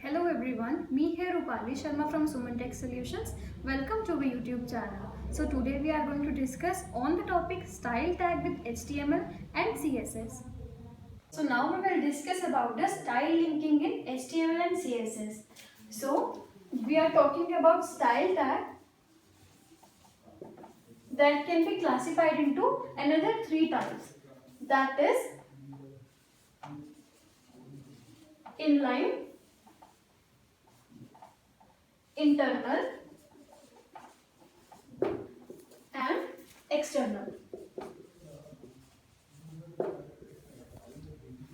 Hello everyone, me here Rupali Sharma from Suman Tech Solutions. Welcome to our YouTube channel. So today we are going to discuss on the topic style tag with HTML and CSS. So now we will discuss about the style linking in HTML and CSS. So we are talking about style tag that can be classified into another three types. That is inline, internal and external.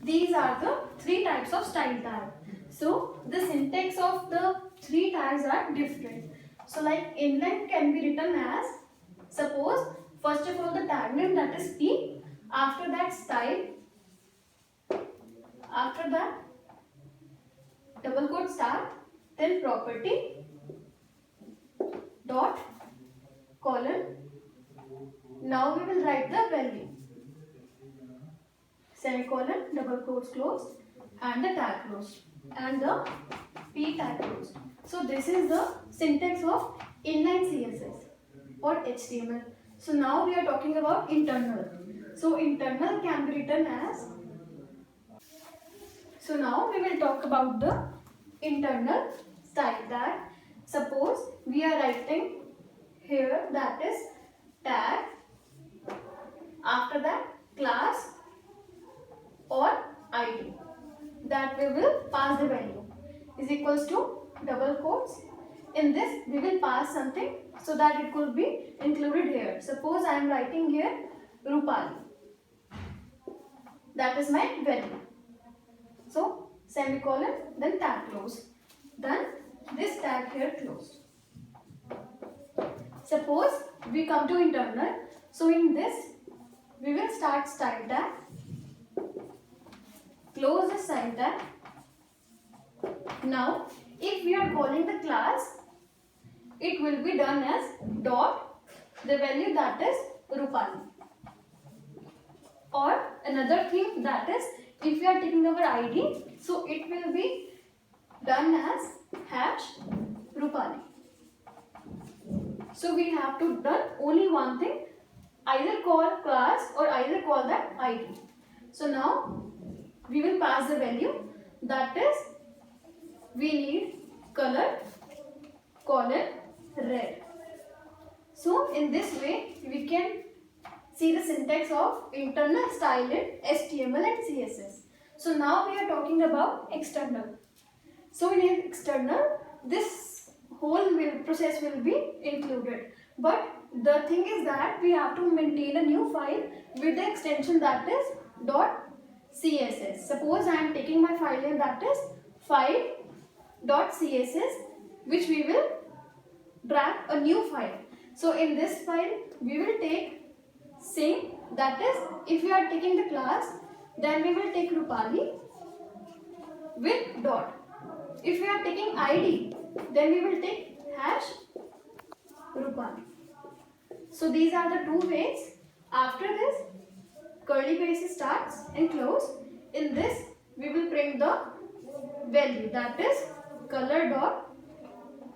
These are the three types of style tag. So the syntax of the three tags are different. So like inline can be written as, suppose first of all the tag name, that is P, after that style, after that double quote start, then property dot colon. Now we will write the value, semicolon, double quotes closed and the tag closed and the P tag closed. So this is the syntax of inline CSS or HTML. So now we are talking about internal. So internal can be written as, so now we will talk about the internal style tag. Suppose we are writing here, that is tag, after that class or ID, that we will pass the value is equals to double quotes. In this we will pass something so that it could be included here. Suppose I am writing here Rupali, that is my value. So semicolon, then tag close, then this tag here closed. Suppose we come to internal. So in this we will start style tag, close the style tag. Now if we are calling the class, it will be done as dot the value, that is Rupali. Or another thing, that is if we are taking our ID, so it will be done as hash Rupali. So we have to done only one thing, either call class or either call that ID. So now we will pass the value, that is we need color colon red. So in this way we can see the syntax of internal style in HTML and CSS. So now we are talking about external. So in external, this whole process will be included. But the thing is that we have to maintain a new file with the extension, that is .css. Suppose I am taking my file here, that is file.css, which we will drag a new file. So in this file we will take same, that is if we are taking the class, then we will take Rupali with dot. If we are taking ID, then we will take hash Rupali. So these are the two ways. After this, curly braces starts and close. In this we will print the value, that is color dot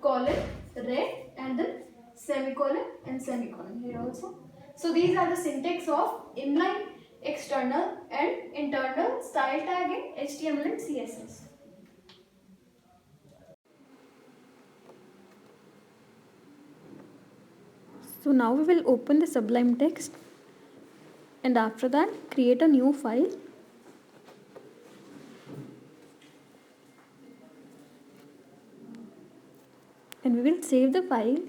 colon red and then semicolon and semicolon here also. So these are the syntax of inline, external and internal style tag in HTML and CSS. So now we will open the Sublime Text and after that create a new file. And we will save the file.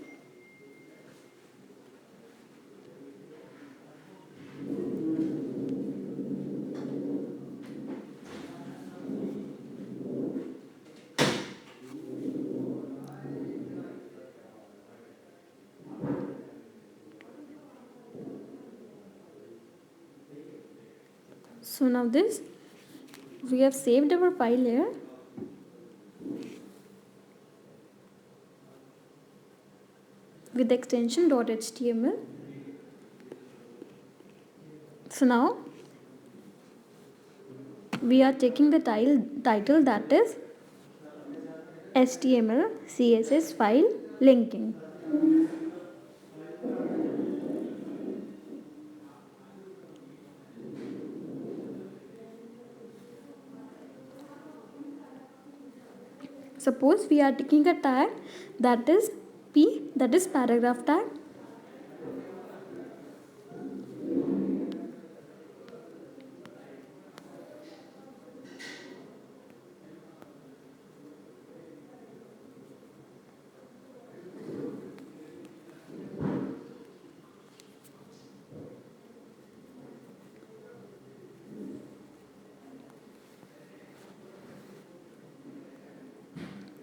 So now this, we have saved our file here. With the extension .html. So now we are taking the title, that is HTML CSS file linking. Suppose we are taking a tag that is P, that is paragraph tag.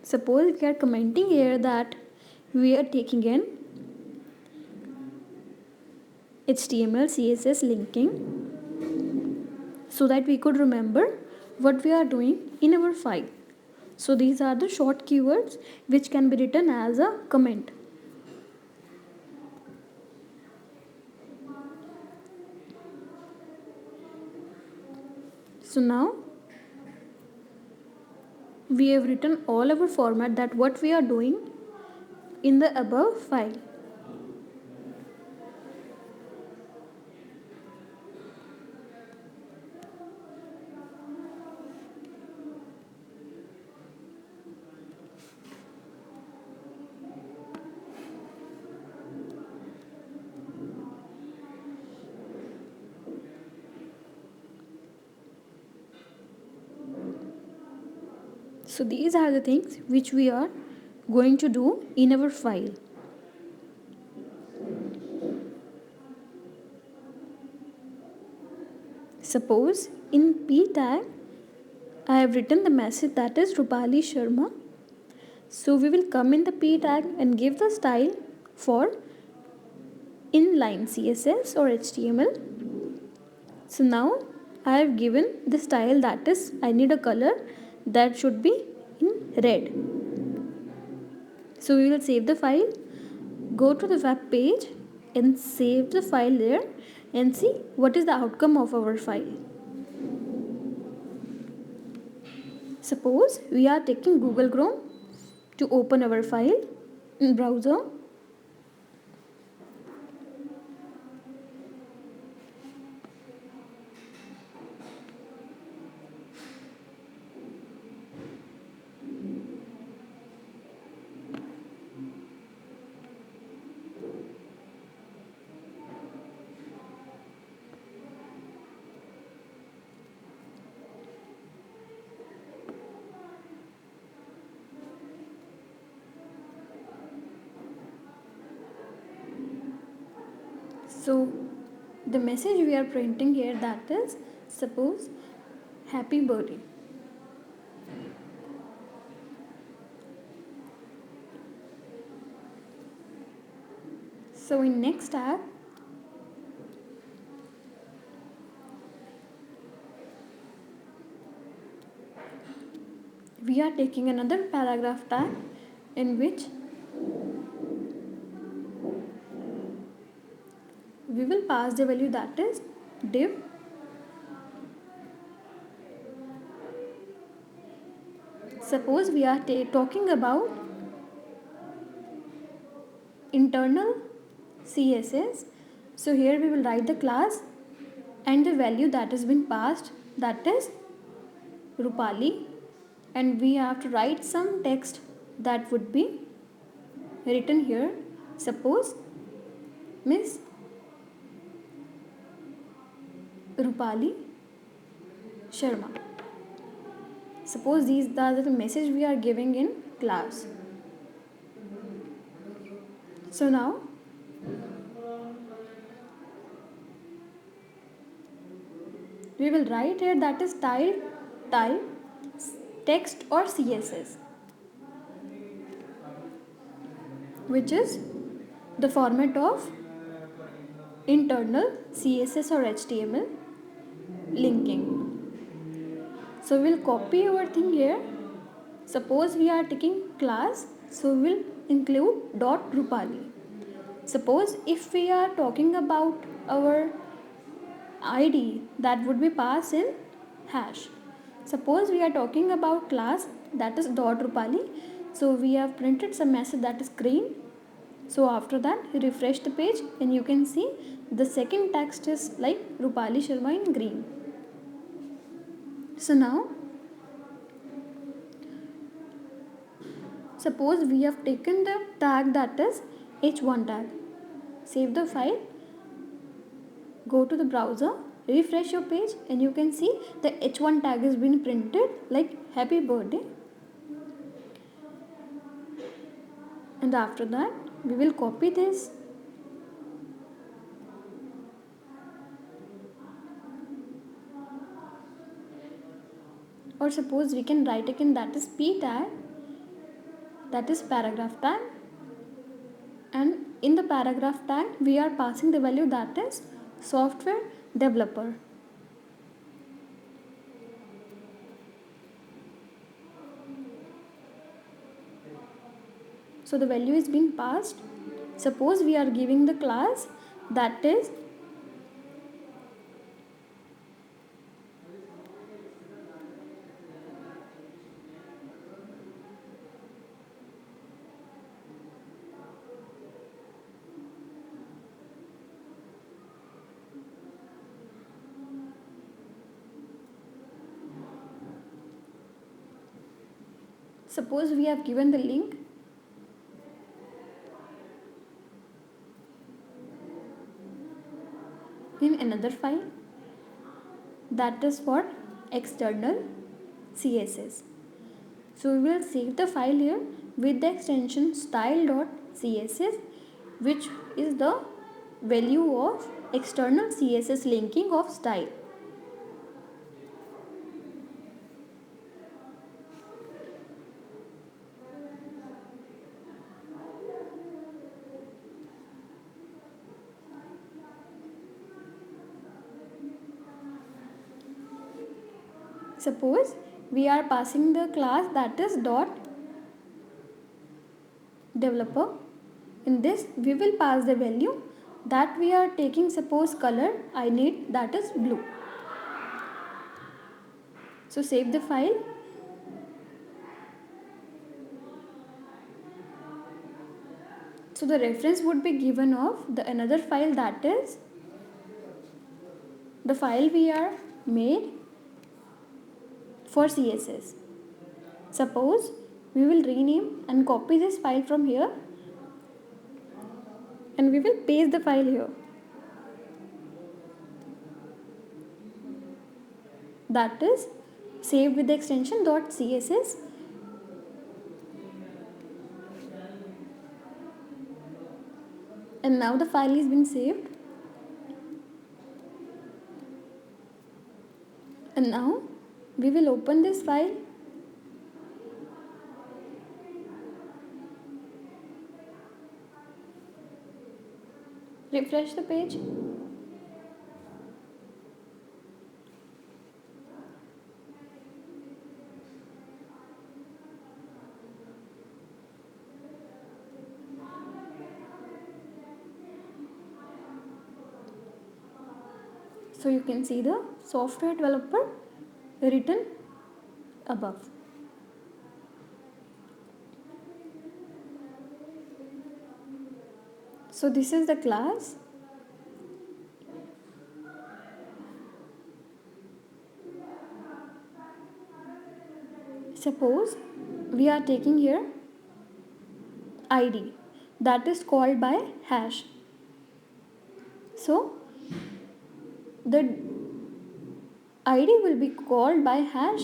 Suppose we are commenting here that we are taking in HTML CSS linking so that we could remember what we are doing in our file. So these are the short keywords which can be written as a comment. So now we have written all our format that what we are doing in the above file. So these are the things which we are going to do in our file. Suppose in P tag I have written the message that is Rupali Sharma. So we will come in the P tag and give the style for inline CSS or HTML. So now I have given the style that is I need a color that should be in red. So we will save the file, go to the web page and save the file there and see what is the outcome of our file. Suppose we are taking Google Chrome to open our file in browser. So the message we are printing here that is suppose happy birthday. So in next tab we are taking another paragraph tag in which we will pass the value that is div suppose we are talking about internal CSS. So here we will write the class and the value that has been passed that is Rupali, and we have to write some text that would be written here. Suppose Miss Rupali Sharma. Suppose these are the message we are giving in class. So now we will write here that is style type text or CSS, which is the format of internal CSS or HTML linking. So we'll copy our thing here. Suppose we are taking class, so we'll include dot Rupali. Suppose if we are talking about our ID, that would be passed in hash. Suppose we are talking about class that is dot Rupali, So we have printed some message that is green. So after that, refresh the page and you can see the second text is like Rupali Sharma in green. So now, suppose we have taken the tag that is h1 tag. Save the file, go to the browser, refresh your page and you can see the h1 tag has been printed like happy birthday. And after that, we will copy this. Or suppose we can write again that is p tag, that is paragraph tag, and in the paragraph tag we are passing the value that is software developer. So the value is being passed. Suppose we are giving the class that is suppose we have given the link in another file that is for external CSS. So we will save the file here with the extension style.css, which is the value of external CSS linking of style. Suppose we are passing the class that is dot developer. In this we will pass the value that we are taking. Suppose color I need that is blue. So save the file. So the reference would be given of the another file that is the file we are made for CSS. Suppose we will rename and copy this file from here and we will paste the file here. That is saved with the extension .css. And now the file is been saved. And now we will open this file. Refresh the page. So you can see the software developer written above. So this is the class. Suppose we are taking here ID that is called by hash. So the ID will be called by hash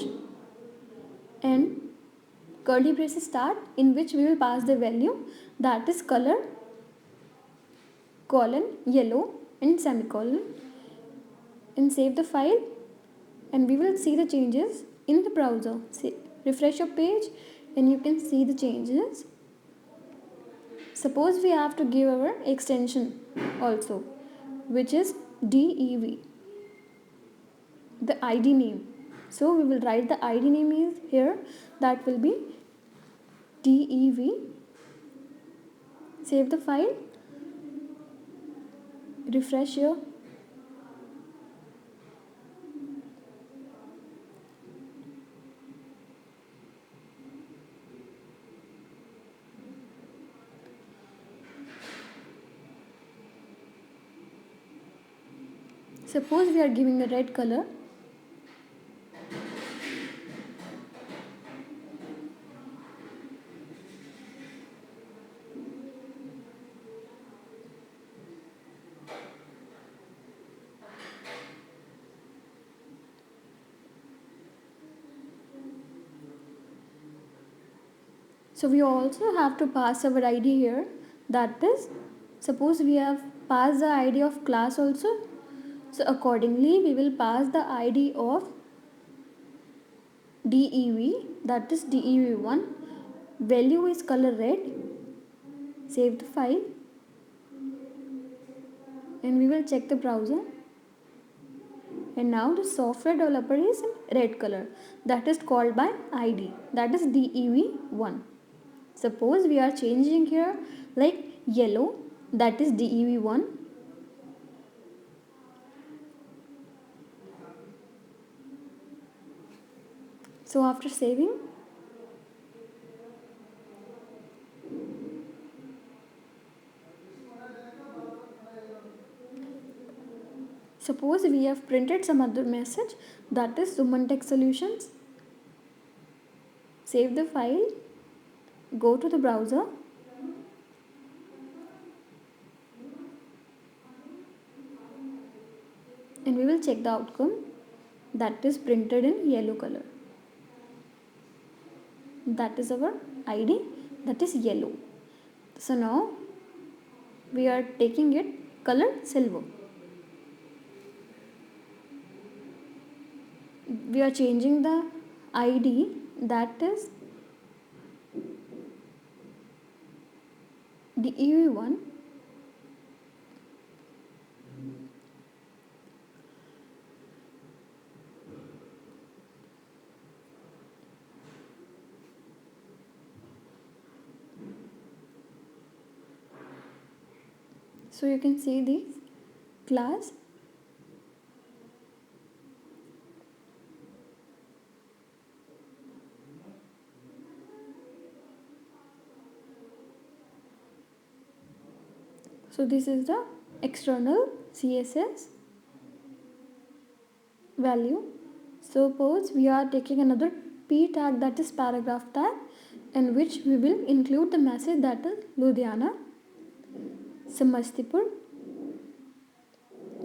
and curly braces start, in which we will pass the value that is color colon yellow and semicolon, and save the file and we will see the changes in the browser. Refresh your page and you can see the changes. Suppose we have to give our extension also, which is DEV, the ID name. So we will write the ID name is here, that will be DEV. Save the file, refresh here. Suppose we are giving a red color. So we also have to pass our ID here. That is, suppose we have passed the ID of class also. So accordingly, we will pass the ID of DEV, that is DEV1. Value is color red. Save the file. And we will check the browser. And now the software developer is in red color. That is called by ID. That is DEV1. Suppose we are changing here like yellow, that is DEV1. So after saving, suppose we have printed some other message, that is Suman Tech Solutions. Save the file, go to the browser, and we will check the outcome, that is printed in yellow color. That is our ID, that is yellow. So now we are taking it color silver. We are changing the ID, that is DEV1. So you can see this class. So this is the external CSS value. Suppose we are taking another P tag, that is paragraph tag, in which we will include the message, that is Ludhiana, Samastipur.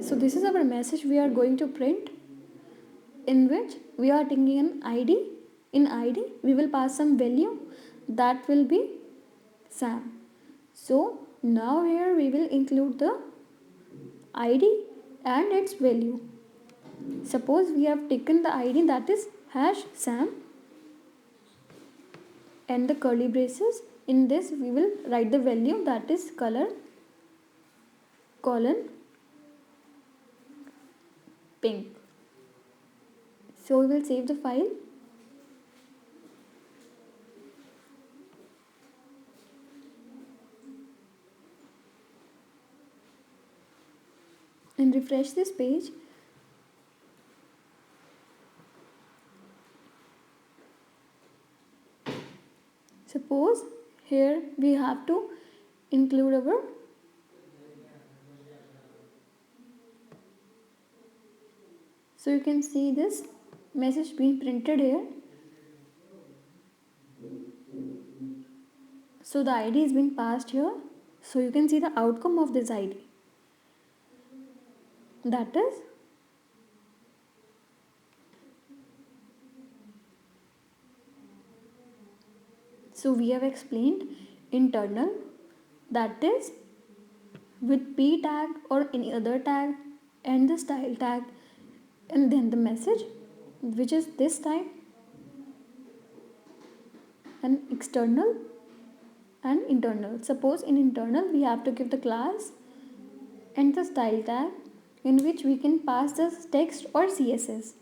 So this is our message we are going to print, in which we are taking an ID. In ID we will pass some value, that will be Sam. So now here we will include the ID and its value. Suppose we have taken the ID, that is #Sam, and the curly braces. In this we will write the value, that is color colon pink. So we will save the file. And refresh this page. Suppose here we have to include our so you can see this message being printed here. So the ID is being passed here. So you can see the outcome of this ID. That is so we have explained internal, that is with P tag or any other tag, and the style tag, and then the message, which is this type, and external and internal. Suppose in internal we have to give the class and the style tag, in which we can pass the text or CSS.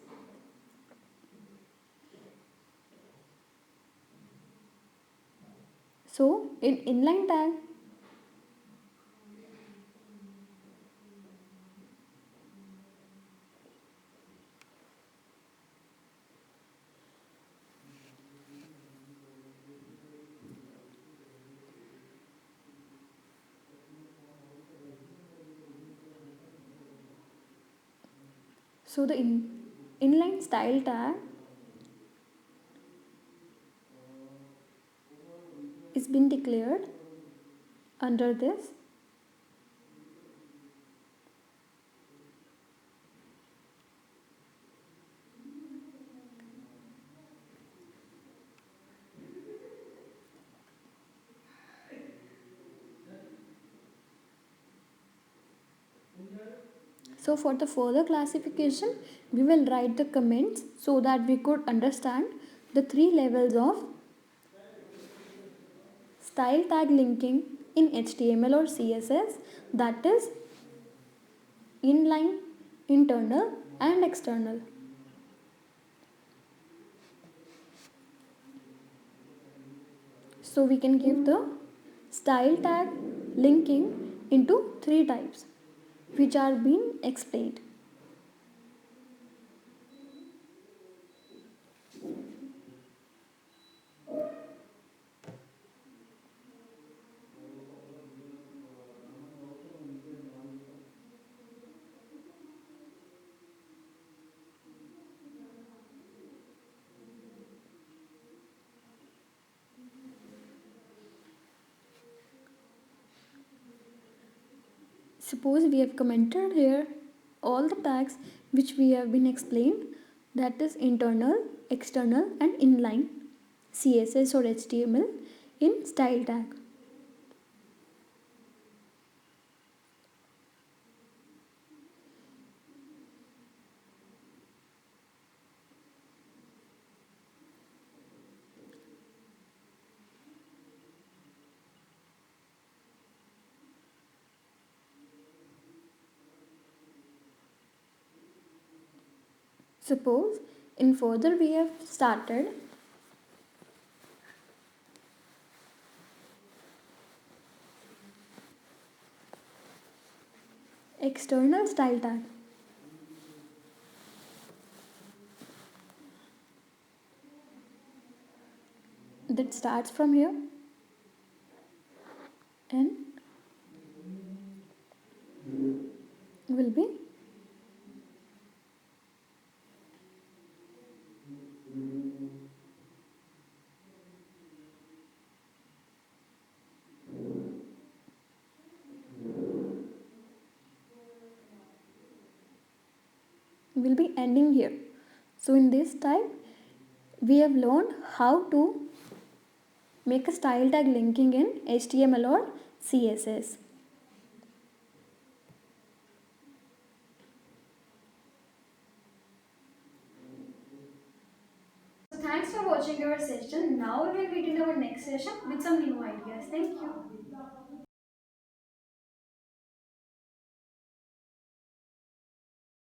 So in inline tag, So the inline style tag is been declared under this. So for the further classification, we will write the comments so that we could understand the three levels of style tag linking in HTML or CSS, that is inline, internal and external. So we can give the style tag linking into three types which are being explained. Suppose we have commented here all the tags which we have been explained, that is internal, external and inline CSS or HTML in style tag. Suppose in further we have started external style tag. That starts from here and will be ending here. So in this type we have learned how to make a style tag linking in HTML or CSS. So thanks for watching our session. Now we will meet in our next session with some new ideas. Thank you.